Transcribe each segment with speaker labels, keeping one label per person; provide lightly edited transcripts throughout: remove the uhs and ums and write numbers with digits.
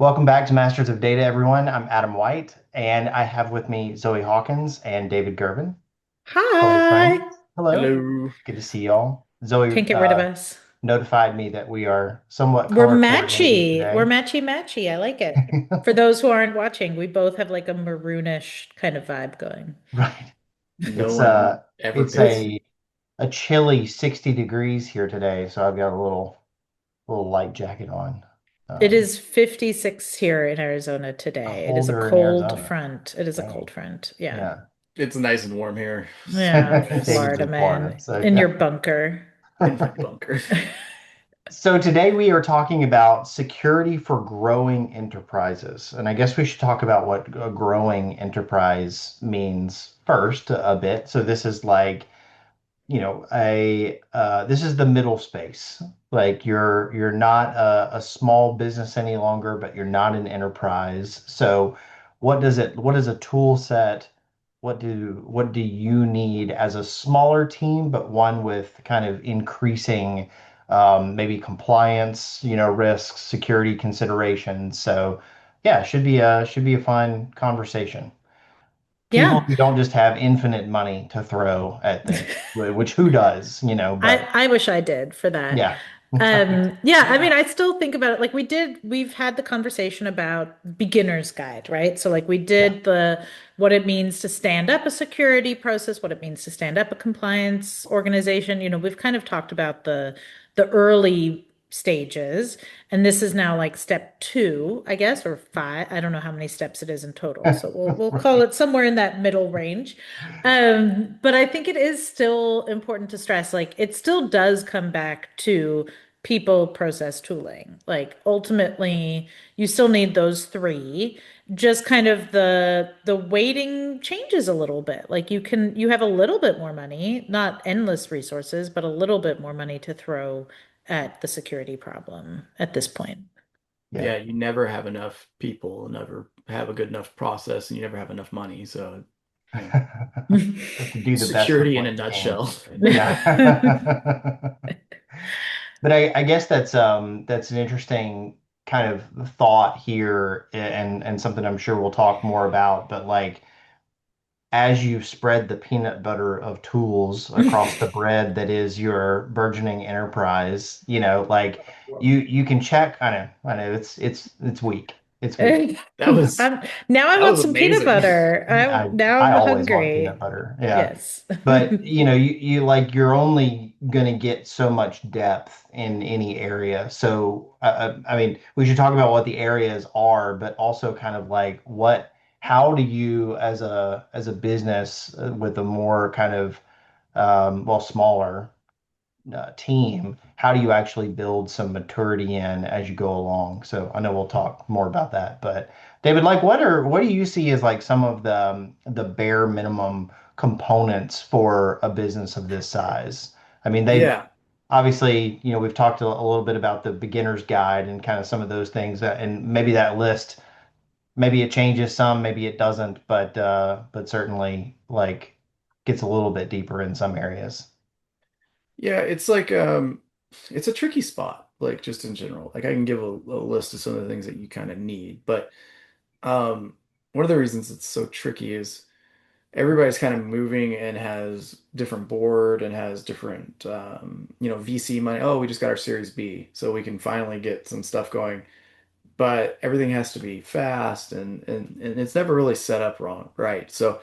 Speaker 1: Welcome back to Masters of Data, everyone. I'm Adam White, and I have with me Zoe Hawkins and David Gervin. Hello,
Speaker 2: Hi.
Speaker 1: friends. Hello.
Speaker 2: Hello.
Speaker 1: Good to see y'all. Zoe
Speaker 2: Can't get rid of us.
Speaker 1: notified me that we are somewhat
Speaker 2: We're
Speaker 1: color coordinated
Speaker 2: matchy. We're
Speaker 1: today.
Speaker 2: matchy matchy. I like it. For those who aren't watching, we both have like a maroonish kind of vibe going.
Speaker 1: Right.
Speaker 2: Mhm.
Speaker 1: It's
Speaker 2: It's
Speaker 1: No
Speaker 2: nice.
Speaker 1: uh,
Speaker 2: Ever
Speaker 1: it's
Speaker 2: picks.
Speaker 1: a chilly 60 degrees here today, so I've got a little light jacket on.
Speaker 2: It
Speaker 1: Um,
Speaker 2: is 56 here in Arizona today. It is a
Speaker 1: Colder in
Speaker 2: cold
Speaker 1: Arizona.
Speaker 2: front. It is a cold
Speaker 1: Dang.
Speaker 2: front. Yeah.
Speaker 1: Yeah.
Speaker 2: It's nice and warm here. So
Speaker 1: David's
Speaker 2: nice. Florida
Speaker 1: in Florida,
Speaker 2: man
Speaker 1: so
Speaker 2: in your
Speaker 1: yeah.
Speaker 2: bunker. In my bunker.
Speaker 1: So today we are talking about security for growing enterprises. And I guess we should talk about what a growing enterprise means first a bit. So this is like, a this is the middle space. Like you're not a small business any longer, but you're not an enterprise. So what is a tool set? What do you need as a smaller team, but one with kind of increasing maybe compliance, risks, security considerations. So yeah, should be a fun conversation. People
Speaker 2: Yeah.
Speaker 1: who don't just have infinite money to throw at things, which who does, but
Speaker 2: I wish I did for that.
Speaker 1: yeah.
Speaker 2: Yeah, I mean, I still think about it. Like we've had the conversation about beginner's guide, right? So like we
Speaker 1: Yeah.
Speaker 2: did what it means to stand up a security process, what it means to stand up a compliance organization. We've kind of talked about the early stages, and this is now like step two, I guess, or five. I don't know how many steps it is in total. So we'll call
Speaker 1: Right.
Speaker 2: it somewhere in that middle range. But I think it is still important to stress, like it still does come back to people, process, tooling. Like ultimately, you still need those three. Just kind of the weighting changes a little bit. Like you have a little bit more money, not endless resources, but a little bit more money to throw at the security problem at this point.
Speaker 1: Yeah.
Speaker 2: Yeah, you never have enough people, never have a good enough process, and you never have enough money. So, yeah.
Speaker 1: Have to do the best with
Speaker 2: Security in
Speaker 1: what
Speaker 2: a
Speaker 1: you can.
Speaker 2: nutshell.
Speaker 1: Yeah. But I guess that's an interesting kind of thought here and something I'm sure we'll talk more about, but like as you spread the peanut butter of tools across the bread that is your burgeoning enterprise, like you can check. I know it's weak. It's weak.
Speaker 2: That was now I
Speaker 1: That
Speaker 2: want
Speaker 1: was
Speaker 2: some peanut
Speaker 1: amazing.
Speaker 2: butter.
Speaker 1: I
Speaker 2: Now
Speaker 1: I
Speaker 2: I'm
Speaker 1: always want peanut
Speaker 2: hungry.
Speaker 1: butter. Yeah.
Speaker 2: Yes.
Speaker 1: But you like you're only gonna get so much depth in any area. So I mean, we should talk about what the areas are, but also kind of like how do you as a business with a more kind of smaller team, how do you actually build some maturity in as you go along? So I know we'll talk more about that, but David, like what do you see as like some of the bare minimum components for a business of this size? I mean, they
Speaker 2: Yeah.
Speaker 1: obviously, we've talked a little bit about the beginner's guide and kind of some of those things and maybe that list, maybe it changes some, maybe it doesn't, but certainly like gets a little bit deeper in some areas.
Speaker 2: Yeah, it's like it's a tricky spot, like just in general. Like I can give a list of some of the things that you kind of need, but um one of the reasons it's so tricky is everybody's kind of moving and has different board and has different VC money. Oh, we just got our Series B, so we can finally get some stuff going. But everything has to be fast and it's never really set up wrong, right? So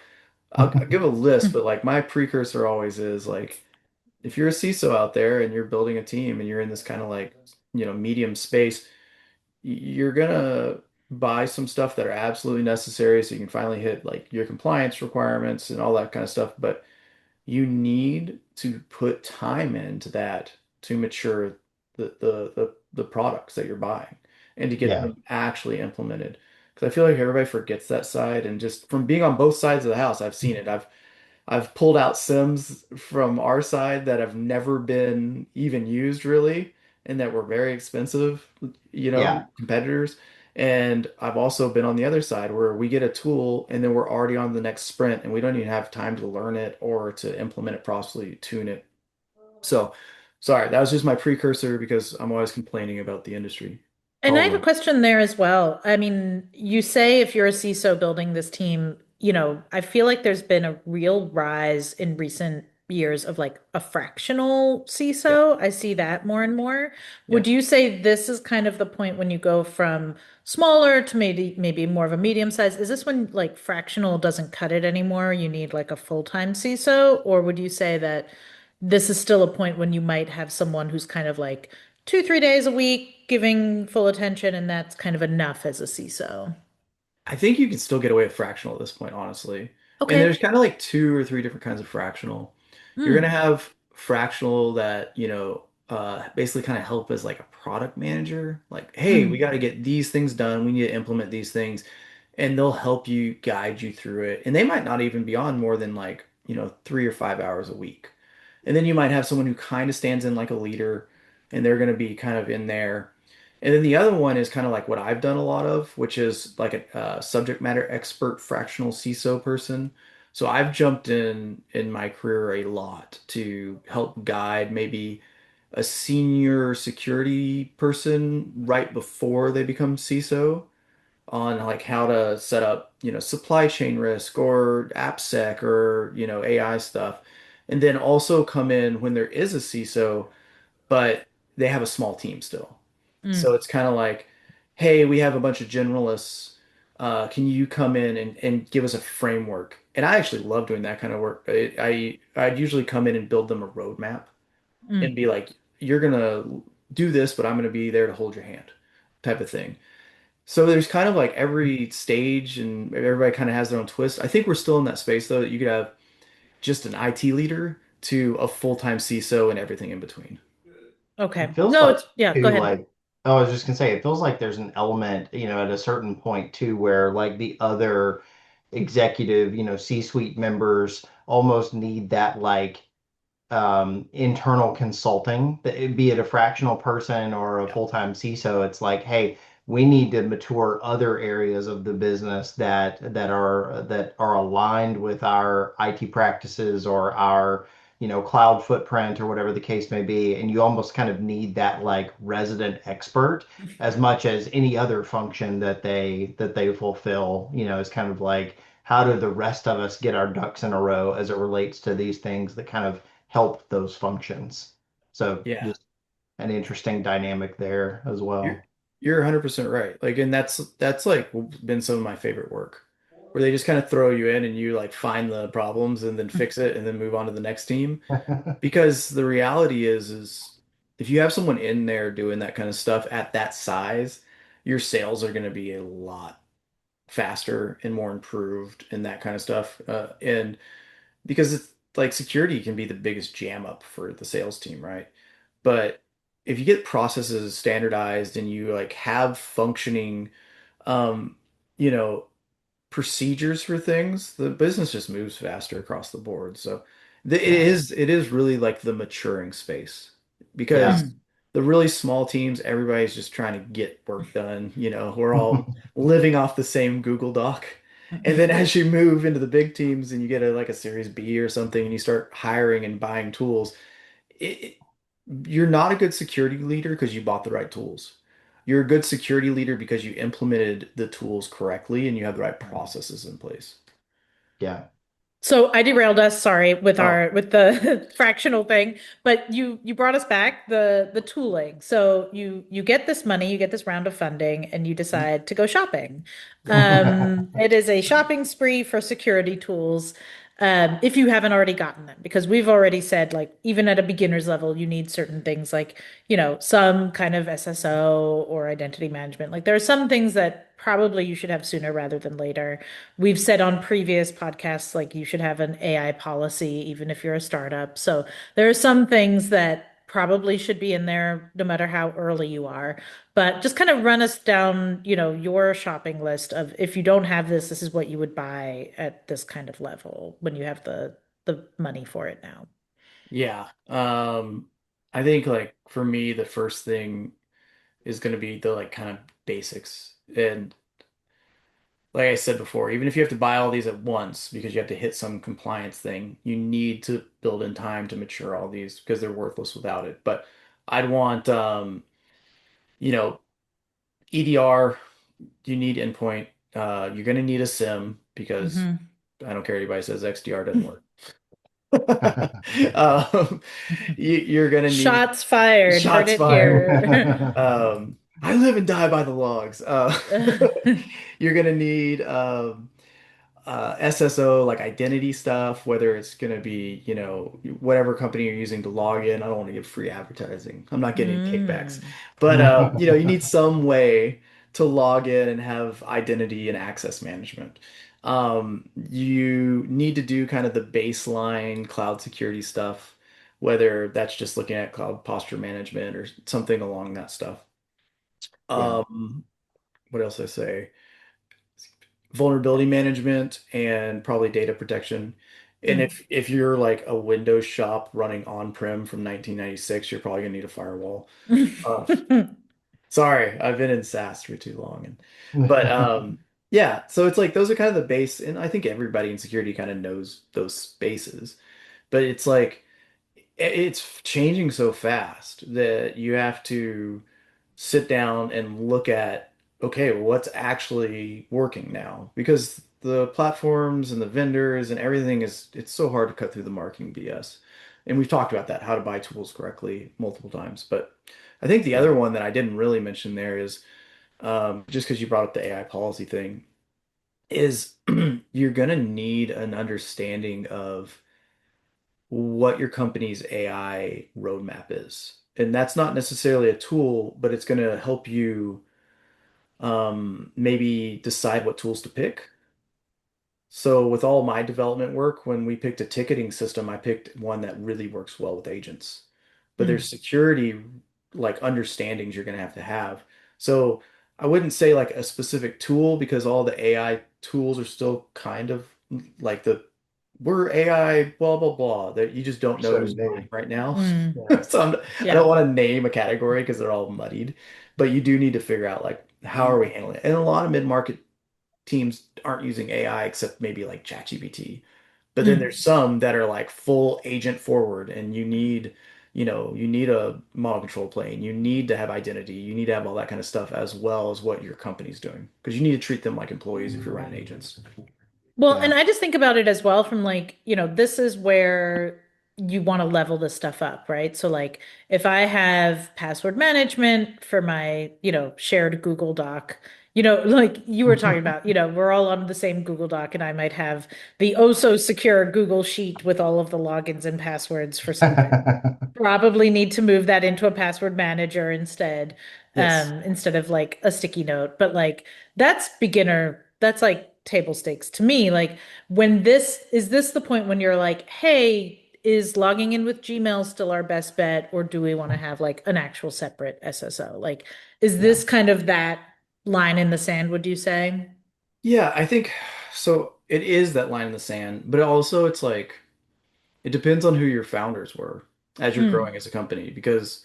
Speaker 2: I'll give a list, but like my precursor always is like if you're a CISO out there and you're building a team and you're in this kind of like, medium space, you're gonna buy some stuff that are absolutely necessary so you can finally hit like your compliance requirements and all that kind of stuff. But you need to put time into that to mature the products that you're buying and to get
Speaker 1: Yeah.
Speaker 2: them actually implemented. Because I feel like everybody forgets that side, and just from being on both sides of the house, I've seen it. I've pulled out SIMs from our side that have never been even used really, and that were very expensive,
Speaker 1: Yeah.
Speaker 2: competitors. And I've also been on the other side where we get a tool and then we're already on the next sprint and we don't even have time to learn it or to implement it properly, tune it. So, sorry, that was just my precursor because I'm always complaining about the industry.
Speaker 3: And I have a
Speaker 1: Totally.
Speaker 3: question there as well. I mean, you say if you're a CISO building this team, I feel like there's been a real rise in recent years of like a fractional
Speaker 2: Yeah.
Speaker 3: CISO. I see that more and more.
Speaker 2: Yeah.
Speaker 3: Would you say this is kind of the point when you go from smaller to maybe more of a medium size? Is this when like fractional doesn't cut it anymore? You need like a full-time CISO? Or would you say that this is still a point when you might have someone who's kind of like 2, 3 days a week giving full attention, and that's kind of enough as a CISO.
Speaker 2: I think you can still get away with fractional at this point, honestly. And there's
Speaker 3: Okay.
Speaker 2: kind of like two or three different kinds of fractional. You're gonna
Speaker 3: Hmm.
Speaker 2: have fractional that, basically kind of help as like a product manager. Like, hey, we got
Speaker 3: Hmm.
Speaker 2: to get these things done. We need to implement these things. And they'll help you guide you through it. And they might not even be on more than like, 3 or 5 hours a week. And then you might have someone who kind of stands in like a leader and they're going to be kind of in there. And then the other one is kind of like what I've done a lot of, which is like a subject matter expert fractional CISO person. So I've jumped in my career a lot to help guide maybe a senior security person right before they become CISO on like how to set up, supply chain risk or AppSec or, AI stuff. And then also come in when there is a CISO, but they have a small team still. So
Speaker 3: Hmm.
Speaker 2: it's kind of like, hey, we have a bunch of generalists. Can you come in and give us a framework? And I actually love doing that kind of work. I'd usually come in and build them a roadmap and
Speaker 3: Hmm.
Speaker 2: be like, you're gonna do this, but I'm gonna be there to hold your hand, type of thing. So there's kind of like every stage and everybody kind of has their own twist. I think we're still in that space though, that you could have just an IT leader to a full-time CISO and everything in between.
Speaker 1: It
Speaker 3: Okay.
Speaker 1: feels
Speaker 3: No,
Speaker 1: like
Speaker 3: it's yeah, go
Speaker 1: too
Speaker 3: ahead.
Speaker 1: like oh, I was just gonna say it feels like there's an element, at a certain point too, where like the other executive, C-suite members almost need that like internal consulting, be it a fractional person or a
Speaker 2: Yeah.
Speaker 1: full-time CISO. It's like, hey, we need to mature other areas of the business that are aligned with our IT practices or our, cloud footprint or whatever the case may be. And you almost kind of need that like resident expert as much as any other function that they fulfill, is kind of like how do the rest of us get our ducks in a row as it relates to these things that kind of help those functions. So
Speaker 2: Yeah.
Speaker 1: just an interesting dynamic there as
Speaker 2: You're
Speaker 1: well.
Speaker 2: you're 100% right. Like, and that's like been some of my favorite work, where they just kind of throw you in and you like find the problems and then fix it and then move on to the next team. Because the reality is if you have someone in there doing that kind of stuff at that size, your sales are going to be a lot faster and more improved and that kind of stuff. And because it's like security can be the biggest jam up for the sales team, right? But if you get processes standardized and you like have functioning, um, you know, procedures for things, the business just moves faster across the board. So
Speaker 1: Yeah.
Speaker 2: it is really like the maturing space because
Speaker 3: Hmm.
Speaker 2: the really small teams, everybody's just trying to get work done. We're all living off the same Google Doc. And then as you move into the big teams and you get like a Series B or something and you start hiring and buying tools, it, you're not a good security leader because you bought the right tools. You're a good security leader because you implemented the tools correctly and you have the right processes in place.
Speaker 1: Yeah.
Speaker 3: So I derailed us, sorry, with
Speaker 2: Oh,
Speaker 3: our with the fractional thing, but you brought us back the tooling. So you get this money, you get this round of funding, and you decide to go shopping. It is a shopping spree for security tools, if you haven't already gotten them, because we've already said like even at a beginner's level, you need certain things like some kind of SSO or identity management. Like there are some things that probably you should have sooner rather than later. We've said on previous podcasts, like you should have an AI policy, even if you're a startup. So there are some things that probably should be in there no matter how early you are. But just kind of run us down, your shopping list of if you don't have this, this is what you would buy at this kind of level when you have the money for it now.
Speaker 2: yeah. I think like for me, the first thing is going to be the like kind of basics. And like I said before, even if you have to buy all these at once because you have to hit some compliance thing, you need to build in time to mature all these because they're worthless without it. But I'd want, you know, EDR, you need endpoint. You're going to need a SIEM because
Speaker 3: Hmm.
Speaker 2: I don't care anybody says XDR doesn't work. um, you're going to need
Speaker 3: Shots fired. Heard
Speaker 2: shots
Speaker 3: it
Speaker 2: fired.
Speaker 3: here.
Speaker 2: I live and die by the logs. You're going to need SSO, like identity stuff, whether it's going to be, whatever company you're using to log in. I don't want to give free advertising. I'm not getting kickbacks.
Speaker 3: Mm.
Speaker 2: But you need some way to log in and have identity and access management. You need to do kind of the baseline cloud security stuff, whether that's just looking at cloud posture management or something along that stuff.
Speaker 1: Yeah.
Speaker 2: Um, what else I say? Vulnerability management and probably data protection. And
Speaker 3: Mm.
Speaker 2: if you're like a Windows shop running on-prem from 1996, you're probably gonna need a firewall. Uh, sorry, I've been in SaaS for too long. But yeah, so it's like those are kind of the base, and I think everybody in security kind of knows those spaces. But it's like it's changing so fast that you have to sit down and look at, okay, well, what's actually working now? Because the platforms and the vendors and everything it's so hard to cut through the marketing BS. And we've talked about that, how to buy tools correctly multiple times. But I think the
Speaker 1: Yeah.
Speaker 2: other one that I didn't really mention there is just because you brought up the AI policy thing, is you're going to need an understanding of what your company's AI roadmap is. And that's not necessarily a tool, but it's going to help you maybe decide what tools to pick. So with all my development work, when we picked a ticketing system, I picked one that really works well with agents. But there's
Speaker 3: Mm.
Speaker 2: security like understandings you're going to have. So I wouldn't say like a specific tool because all the AI tools are still kind of like the we're AI blah blah blah that you just don't know
Speaker 1: So
Speaker 2: who's buying
Speaker 1: new.
Speaker 2: right now.
Speaker 3: Mm.
Speaker 1: Yeah.
Speaker 2: So I don't
Speaker 3: Yeah.
Speaker 2: want to name a category because they're all muddied, but you do need to figure out like how are we handling it. And a lot of mid-market teams aren't using AI except maybe like ChatGPT. But then
Speaker 3: Mm.
Speaker 2: there's some that are like full agent forward and you need a model control plane. You need to have identity. You need to have all that kind of stuff as well as what your company's doing because you need to treat them like employees if you're running agents.
Speaker 3: Well,
Speaker 1: Yeah.
Speaker 3: and I just think about it as well from like, this is where you want to level this stuff up, right? So like if I have password management for my, shared Google Doc, like you were talking about, we're all on the same Google Doc and I might have the oh so secure Google Sheet with all of the logins and passwords for something. Probably need to move that into a password manager
Speaker 2: Yes.
Speaker 3: instead of like a sticky note. But like that's beginner, that's like table stakes to me. Like is this the point when you're like, hey, is logging in with Gmail still our best bet, or do we want to have like an actual separate SSO? Like, is
Speaker 2: Yeah.
Speaker 3: this kind of that line in the sand, would you say?
Speaker 2: Yeah, I think so. It is that line in the sand, but also it's like it depends on who your founders were as you're growing
Speaker 3: Mm.
Speaker 2: as a company because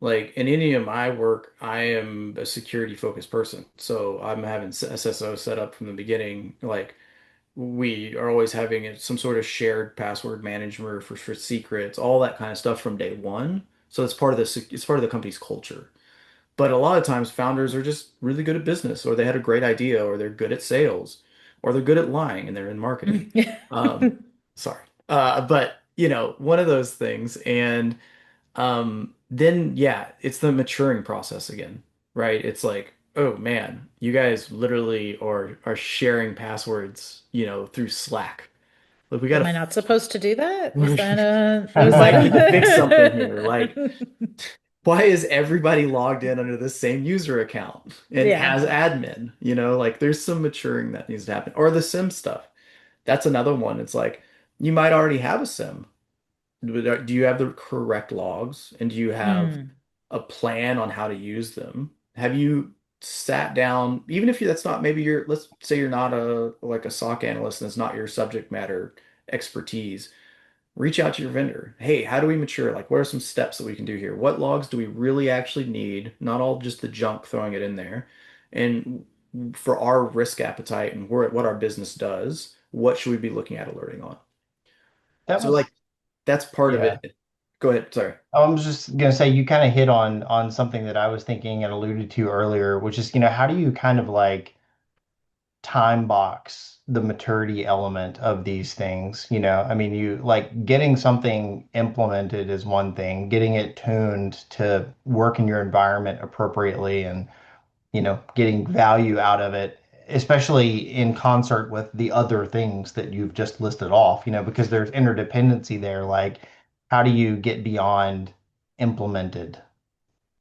Speaker 2: like in any of my work, I am a security focused person. So I'm having SSO set up from the beginning. Like we are always having some sort of shared password manager for secrets, all that kind of stuff from day one. So it's part of the company's culture. But a lot of times founders are just really good at business, or they had a great idea, or they're good at sales, or they're good at lying and they're in marketing. Um, sorry. But one of those things. And then yeah, it's the maturing process again, right? It's like, oh man, you guys literally are sharing passwords, through Slack. Like we
Speaker 3: Am
Speaker 2: gotta
Speaker 3: I not supposed to do that?
Speaker 2: we
Speaker 3: Was that
Speaker 2: might need to fix something here. Like,
Speaker 3: a
Speaker 2: why is everybody logged in under the same user account and
Speaker 3: Yeah.
Speaker 2: as admin? Like there's some maturing that needs to happen. Or the SIM stuff. That's another one. It's like you might already have a SIM. Do you have the correct logs? And do you have
Speaker 3: Mm.
Speaker 2: a plan on how to use them? Have you sat down, even if that's not maybe let's say you're not a SOC analyst and it's not your subject matter expertise, reach out to your vendor. Hey, how do we mature? Like, what are some steps that we can do here? What logs do we really actually need? Not all just the junk throwing it in there. And for our risk appetite and what our business does, what should we be looking at alerting on?
Speaker 1: That
Speaker 2: So like
Speaker 1: was,
Speaker 2: that's part of
Speaker 1: yeah.
Speaker 2: it. Go ahead. Sorry.
Speaker 1: I was just gonna say you kind of hit on something that I was thinking and alluded to earlier, which is, how do you kind of like time box the maturity element of these things? I mean, you like getting something implemented is one thing, getting it tuned to work in your environment appropriately and, getting value out of it, especially in concert with the other things that you've just listed off, because there's interdependency there. Like, how do you get beyond implemented?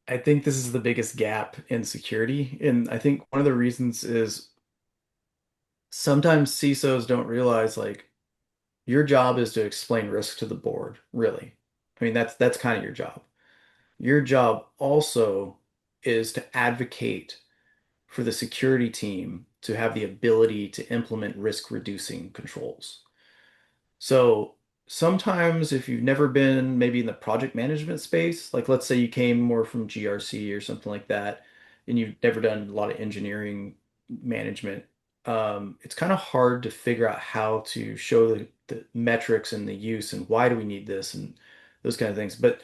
Speaker 2: I think this is the biggest gap in security. And I think one of the reasons is sometimes CISOs don't realize like your job is to explain risk to the board, really. I mean, that's kind of your job. Your job also is to advocate for the security team to have the ability to implement risk reducing controls. So sometimes if you've never been maybe in the project management space, like let's say you came more from GRC or something like that, and you've never done a lot of engineering management, it's kind of hard to figure out how to show the metrics and the use and why do we need this and those kind of things. But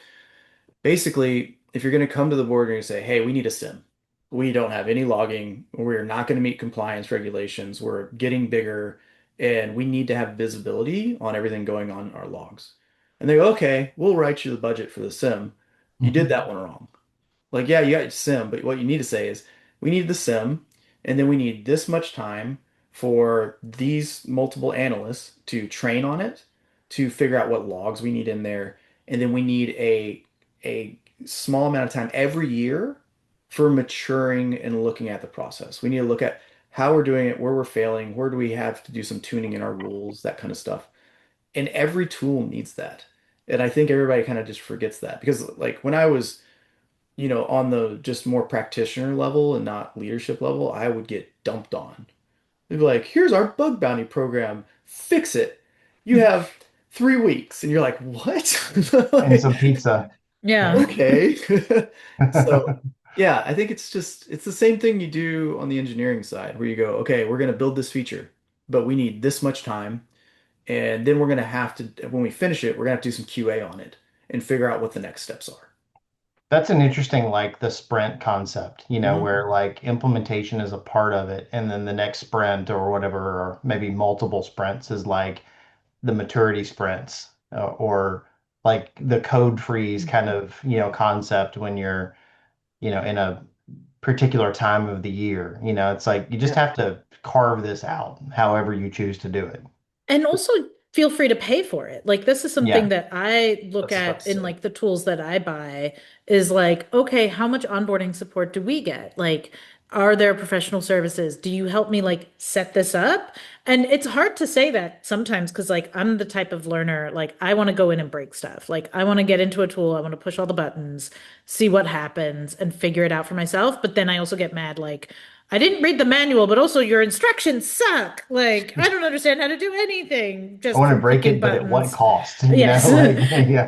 Speaker 2: basically, if you're going to come to the board and you say, hey, we need a SIEM. We don't have any logging. We're not going to meet compliance regulations. We're getting bigger and we need to have visibility on everything going on in our logs. And they go, okay, we'll write you the budget for the SIEM. You did that one wrong. Like, yeah, you got your SIEM, but what you need to say is we need the SIEM, and then we need this much time for these multiple analysts to train on it, to figure out what logs we need in there, and then we need a small amount of time every year for maturing and looking at the process. We need to look at how we're doing it, where we're failing, where do we have to do some tuning in our rules, that kind of stuff. And every tool needs that. And I think everybody kind of just forgets that because like when I was on the just more practitioner level and not leadership level, I would get dumped on. They'd be like, here's our bug bounty program, fix it. You have 3 weeks. And you're like, what?
Speaker 1: And
Speaker 2: Like,
Speaker 1: some pizza.
Speaker 3: Yeah.
Speaker 2: okay. So, yeah, I think it's the same thing you do on the engineering side where you go, okay, we're going to build this feature, but we need this much time. And then we're going to have to, when we finish it, we're going to have to do some QA on it and figure out what the next steps are.
Speaker 1: That's an interesting, like the sprint concept,
Speaker 2: Mhm.
Speaker 1: where like implementation is a part of it, and then the next sprint or whatever, or maybe multiple sprints is like the maturity sprints, or like the code freeze kind of, concept when you're, in a particular time of the year. It's like you just
Speaker 2: Yeah.
Speaker 1: have to carve this out however you choose to do it.
Speaker 3: And also feel free to pay for it. Like this is something
Speaker 1: Yeah.
Speaker 3: that I look
Speaker 2: That's about
Speaker 3: at
Speaker 2: to
Speaker 3: in
Speaker 2: say.
Speaker 3: like the tools that I buy is like, okay, how much onboarding support do we get? Like, are there professional services? Do you help me like set this up? And it's hard to say that sometimes because like I'm the type of learner, like I want to go in and break stuff. Like I want to get into a tool, I want to push all the buttons, see what happens and figure it out for myself. But then I also get mad like I didn't read the manual, but also your instructions suck. Like, I don't understand how to do anything
Speaker 1: I
Speaker 3: just
Speaker 1: want to
Speaker 3: from
Speaker 1: break
Speaker 3: clicking
Speaker 1: it, but at what
Speaker 3: buttons.
Speaker 1: cost?
Speaker 3: Yes.
Speaker 1: Like,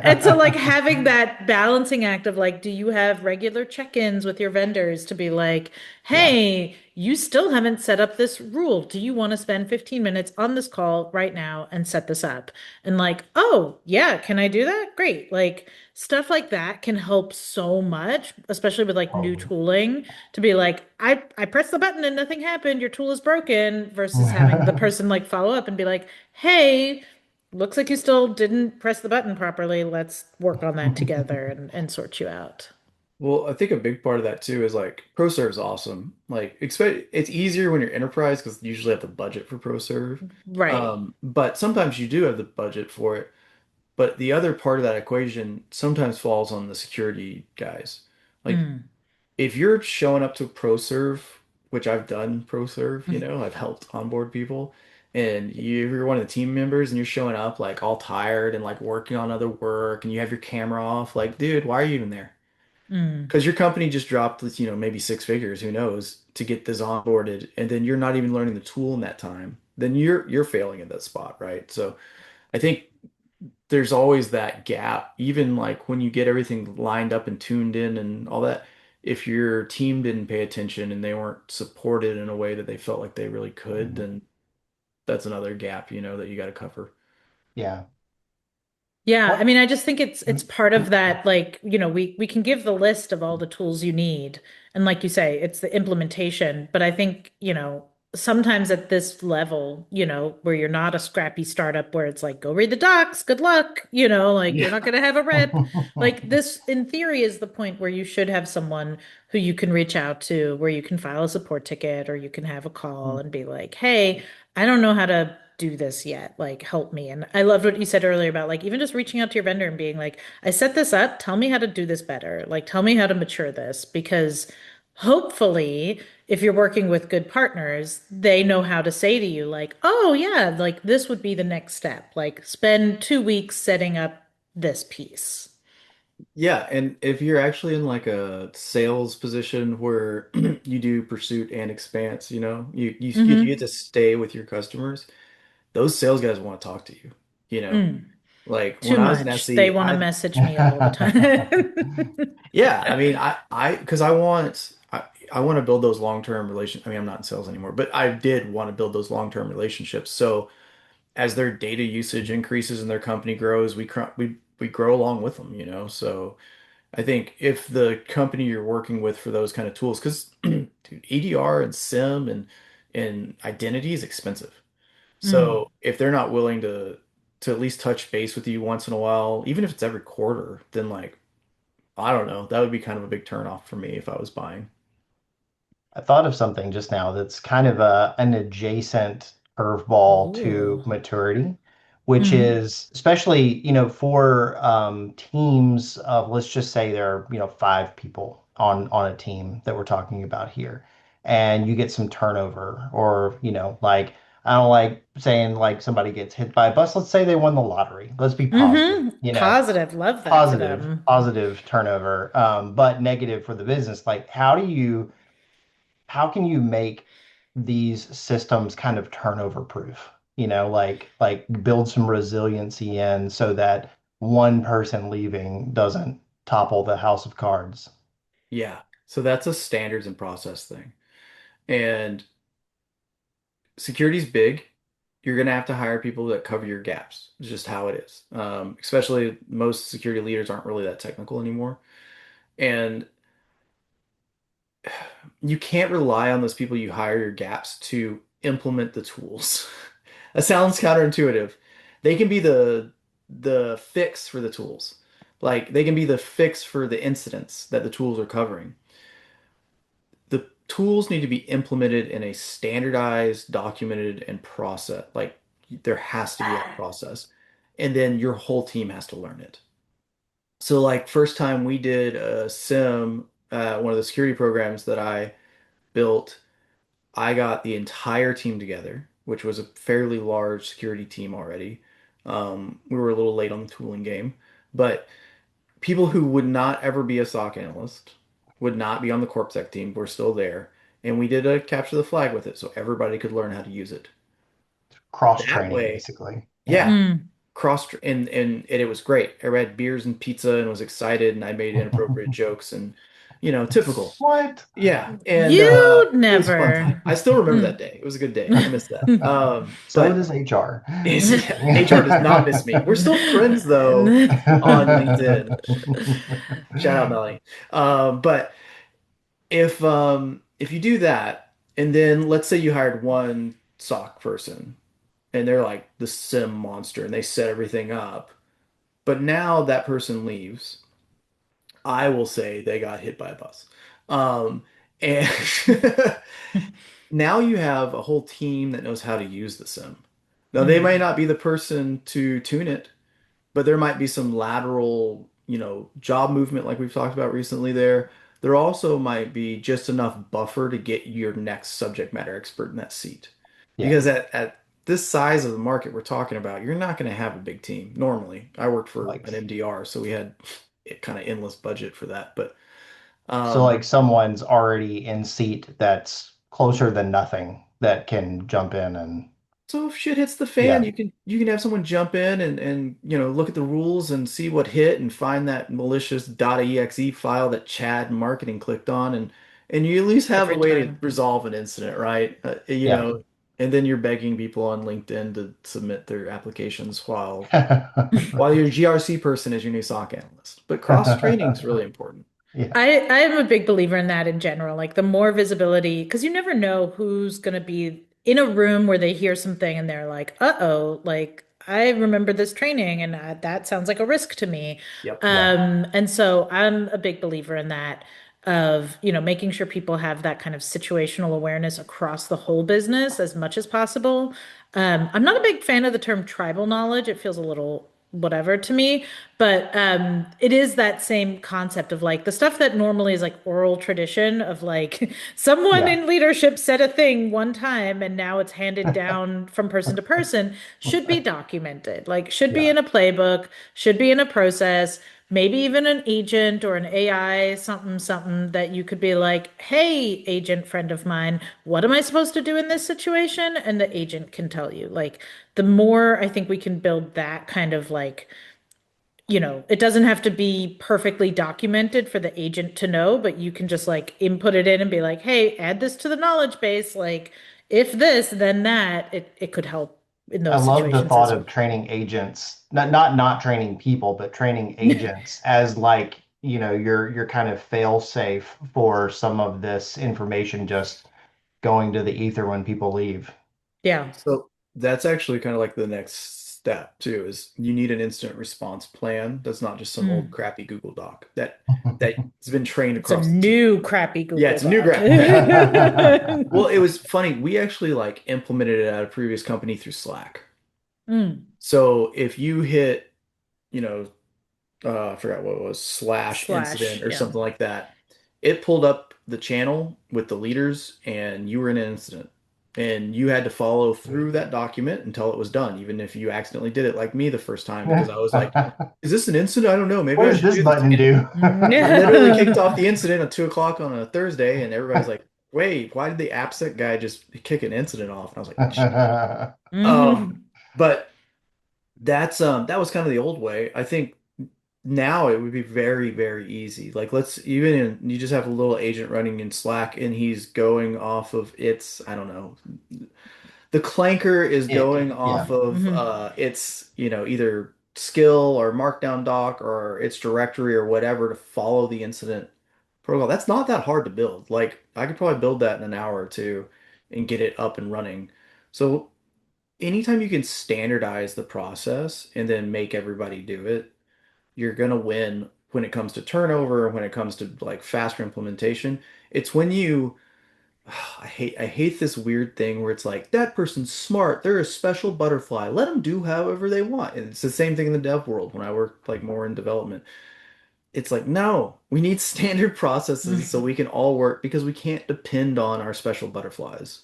Speaker 3: And so, like,
Speaker 1: yeah.
Speaker 3: having that balancing act of like, do you have regular check-ins with your vendors to be like,
Speaker 1: Yeah.
Speaker 3: hey, you still haven't set up this rule. Do you want to spend 15 minutes on this call right now and set this up? And like, oh, yeah, can I do that? Great. Like, stuff like that can help so much, especially with like new
Speaker 1: Totally.
Speaker 3: tooling to be like, I pressed the button and nothing happened. Your tool is broken versus having the person like follow up and be like, hey, looks like you still didn't press the button properly. Let's work on that together and sort you out.
Speaker 2: Well, I think a big part of that too is like ProServe is awesome. Like expect it's easier when you're enterprise because you usually have the budget for ProServe.
Speaker 3: Right.
Speaker 2: But sometimes you do have the budget for it. But the other part of that equation sometimes falls on the security guys. Like
Speaker 3: Mm,
Speaker 2: if you're showing up to ProServe, which I've done ProServe,
Speaker 3: mm,
Speaker 2: I've helped onboard people, and you're one of the team members and you're showing up like all tired and like working on other work and you have your camera off, like, dude, why are you even there?
Speaker 3: mm.
Speaker 2: Because your company just dropped, maybe 6 figures, who knows, to get this onboarded, and then you're not even learning the tool in that time, then you're failing at that spot, right? So I think there's always that gap, even like when you get everything lined up and tuned in and all that. If your team didn't pay attention and they weren't supported in a way that they felt like they really could, then that's another gap, that you got to cover.
Speaker 1: Yeah.
Speaker 3: Yeah, I
Speaker 1: What?
Speaker 3: mean, I just think it's part of that, like, we can give the list of all the tools you need. And like you say, it's the implementation. But I think, sometimes at this level, where you're not a scrappy startup where it's like, go read the docs, good luck, like you're
Speaker 2: Yeah.
Speaker 3: not gonna have a rep. Like this, in theory, is the point where you should have someone who you can reach out to, where you can file a support ticket or you can have a call and be like, hey, I don't know how to do this yet. Like, help me. And I loved what you said earlier about like even just reaching out to your vendor and being like, I set this up. Tell me how to do this better. Like, tell me how to mature this because hopefully, if you're working with good partners, they know how to say to you, like, oh, yeah, like this would be the next step. Like, spend 2 weeks setting up this piece.
Speaker 2: Yeah, and if you're actually in like a sales position where you do pursuit and expanse, you get
Speaker 3: Mm-hmm.
Speaker 2: to stay with your customers, those sales guys want to talk to you, you know.
Speaker 3: Mm,
Speaker 2: Like when
Speaker 3: too
Speaker 2: I was in
Speaker 3: much. They
Speaker 2: SE,
Speaker 3: want to message me all the time.
Speaker 2: yeah, I mean, because I want to build those long-term relation. I mean, I'm not in sales anymore, but I did want to build those long-term relationships. So as their data usage increases and their company grows, we grow along with them, you know. So I think if the company you're working with for those kind of tools, because dude, EDR and SIM and identity is expensive.
Speaker 3: Mm.
Speaker 2: So if they're not willing to at least touch base with you once in a while, even if it's every quarter, then like I don't know, that would be kind of a big turnoff for me if I was buying.
Speaker 1: I thought of something just now that's kind of an adjacent curveball to
Speaker 3: Ooh.
Speaker 1: maturity, which
Speaker 3: Mm-hmm.
Speaker 1: is especially, for teams of, let's just say there are, 5 people on a team that we're talking about here, and you get some turnover, or, like, I don't like saying like somebody gets hit by a bus. Let's say they won the lottery. Let's be positive,
Speaker 3: Mm-hmm. Positive. Love that for
Speaker 1: positive,
Speaker 3: them.
Speaker 1: positive turnover, but negative for the business. Like, how can you make these systems kind of turnover proof? Like build some resiliency in so that one person leaving doesn't topple the house of cards.
Speaker 2: Yeah. So that's a standards and process thing. And security's big. You're going to have to hire people that cover your gaps. It's just how it is. Especially most security leaders aren't really that technical anymore. And you can't rely on those people you hire your gaps to implement the tools. That sounds counterintuitive. They can be the fix for the tools. Like they can be the fix for the incidents that the tools are covering. The tools need to be implemented in a standardized, documented, and process. Like there has to be that process. And then your whole team has to learn it. So like first time we did a SIM, one of the security programs that I built, I got the entire team together, which was a fairly large security team already. We were a little late on the tooling game, but people who would not ever be a SOC analyst, would not be on the CorpSec team, were still there. And we did a capture the flag with it so everybody could learn how to use it.
Speaker 1: Cross
Speaker 2: That
Speaker 1: training,
Speaker 2: way,
Speaker 1: basically. Yeah.
Speaker 2: yeah,
Speaker 3: Mm.
Speaker 2: and it was great. Everybody had beers and pizza and was excited, and I made inappropriate jokes and typical.
Speaker 1: What?
Speaker 2: Yeah, and
Speaker 3: You
Speaker 2: it was a fun time.
Speaker 3: never.
Speaker 2: I still remember that
Speaker 3: Mm.
Speaker 2: day. It was a good day. I missed that.
Speaker 1: So
Speaker 2: But
Speaker 1: does HR. Just
Speaker 2: yeah,
Speaker 1: kidding.
Speaker 2: HR does not miss me. We're still friends though on LinkedIn. Shout out Melanie. But if you do that, and then let's say you hired one SOC person, and they're like the sim monster, and they set everything up, but now that person leaves, I will say they got hit by a bus. And now you have a whole team that knows how to use the sim. Now they might
Speaker 3: Mm.
Speaker 2: not be the person to tune it, but there might be some lateral, job movement like we've talked about recently there. There also might be just enough buffer to get your next subject matter expert in that seat.
Speaker 1: Yeah.
Speaker 2: Because at this size of the market we're talking about, you're not going to have a big team normally. I worked for
Speaker 1: Like
Speaker 2: an MDR, so we had kind of endless budget for that. But
Speaker 1: so
Speaker 2: um,
Speaker 1: like someone's already in seat that's closer than nothing that can jump in and
Speaker 2: so if shit hits the fan,
Speaker 1: yeah.
Speaker 2: you can have someone jump in and look at the rules and see what hit and find that malicious .exe file that Chad marketing clicked on and you at least have a
Speaker 3: Every
Speaker 2: way to
Speaker 3: time.
Speaker 2: resolve an incident, right?
Speaker 1: Yeah.
Speaker 2: And then you're begging people on LinkedIn to submit their applications while your GRC person is your new SOC analyst. But cross training is really important.
Speaker 1: Yeah.
Speaker 3: I am a big believer in that in general. Like the more visibility, because you never know who's going to be in a room where they hear something and they're like, "Uh-oh, like I remember this training and that sounds like a risk to me."
Speaker 2: Yep.
Speaker 1: Yeah.
Speaker 3: And so I'm a big believer in that of, making sure people have that kind of situational awareness across the whole business as much as possible. I'm not a big fan of the term tribal knowledge. It feels a little whatever to me, but it is that same concept of like the stuff that normally is like oral tradition of like someone
Speaker 1: Yeah.
Speaker 3: in leadership said a thing one time and now it's handed down from person to person should be documented, like should be
Speaker 1: Yeah.
Speaker 3: in a playbook, should be in a process, maybe even an agent or an AI something something that you could be like, hey, agent friend of mine, what am I supposed to do in this situation? And the agent can tell you. Like the more I think we can build that kind of like, it doesn't have to be perfectly documented for the agent to know, but you can just like input it in and be like, hey, add this to the knowledge base. Like if this, then that, it could help in
Speaker 1: I
Speaker 3: those
Speaker 1: love the
Speaker 3: situations
Speaker 1: thought
Speaker 3: as
Speaker 1: of training agents, not training people, but training
Speaker 3: well.
Speaker 1: agents as like, your kind of fail safe for some of this information just going to the ether when people leave.
Speaker 3: Yeah.
Speaker 2: So that's actually kind of like the next step too, is you need an instant response plan that's not just some old
Speaker 3: Mm.
Speaker 2: crappy Google Doc that's been trained across
Speaker 3: Some
Speaker 2: the team.
Speaker 3: new crappy
Speaker 2: Yeah,
Speaker 3: Google
Speaker 2: it's a new
Speaker 3: Doc.
Speaker 2: graph. Yeah. Well, it was funny. We actually like implemented it at a previous company through Slack.
Speaker 3: Mm.
Speaker 2: So if you hit, you know, I forgot what it was, slash incident
Speaker 3: Slash,
Speaker 2: or
Speaker 3: yeah.
Speaker 2: something like that. It pulled up the channel with the leaders, and you were in an incident. And you had to follow through that document until it was done, even if you accidentally did it like me the first time, because I was like, is this an incident? I don't know. Maybe
Speaker 1: What
Speaker 2: I
Speaker 1: does
Speaker 2: should
Speaker 1: this
Speaker 2: do this
Speaker 1: button
Speaker 2: again.
Speaker 1: do?
Speaker 2: I literally kicked off the incident at 2 o'clock on a Thursday, and everybody's like, wait, why did the AppSec guy just kick an incident off? And I was like,
Speaker 3: Mhm.
Speaker 2: but that was kind of the old way. I think now it would be very, very easy. Like you just have a little agent running in Slack and he's going off of I don't know. The clanker is going off
Speaker 1: Yeah.
Speaker 2: of
Speaker 3: Mhm.
Speaker 2: its, either skill or markdown doc or its directory or whatever to follow the incident protocol. That's not that hard to build. Like I could probably build that in an hour or two and get it up and running. So anytime you can standardize the process and then make everybody do it, you're gonna win when it comes to turnover, when it comes to like faster implementation. It's when you I hate this weird thing where it's like that person's smart, they're a special butterfly. Let them do however they want. And it's the same thing in the dev world when I work like more in development. It's like, no, we need standard processes so we can all work because we can't depend on our special butterflies.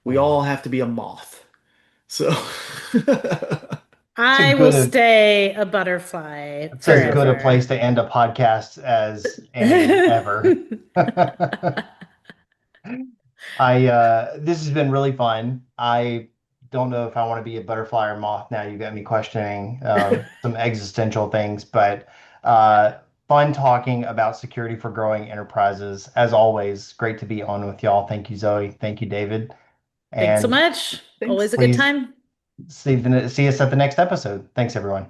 Speaker 2: We all
Speaker 1: Mhm.
Speaker 2: have to be a moth. So
Speaker 1: It's a
Speaker 3: I will
Speaker 1: good
Speaker 3: stay a butterfly
Speaker 1: it's as good a
Speaker 3: forever.
Speaker 1: place to end a podcast as any ever. This has been really fun. I don't know if I want to be a butterfly or moth now. You got me questioning some existential things, but fun talking about security for growing enterprises. As always, great to be on with y'all. Thank you, Zoe. Thank you, David.
Speaker 3: Thanks so
Speaker 1: And
Speaker 3: much. Always
Speaker 2: thanks.
Speaker 3: a good
Speaker 1: please
Speaker 3: time.
Speaker 1: see us at the next episode. Thanks, everyone.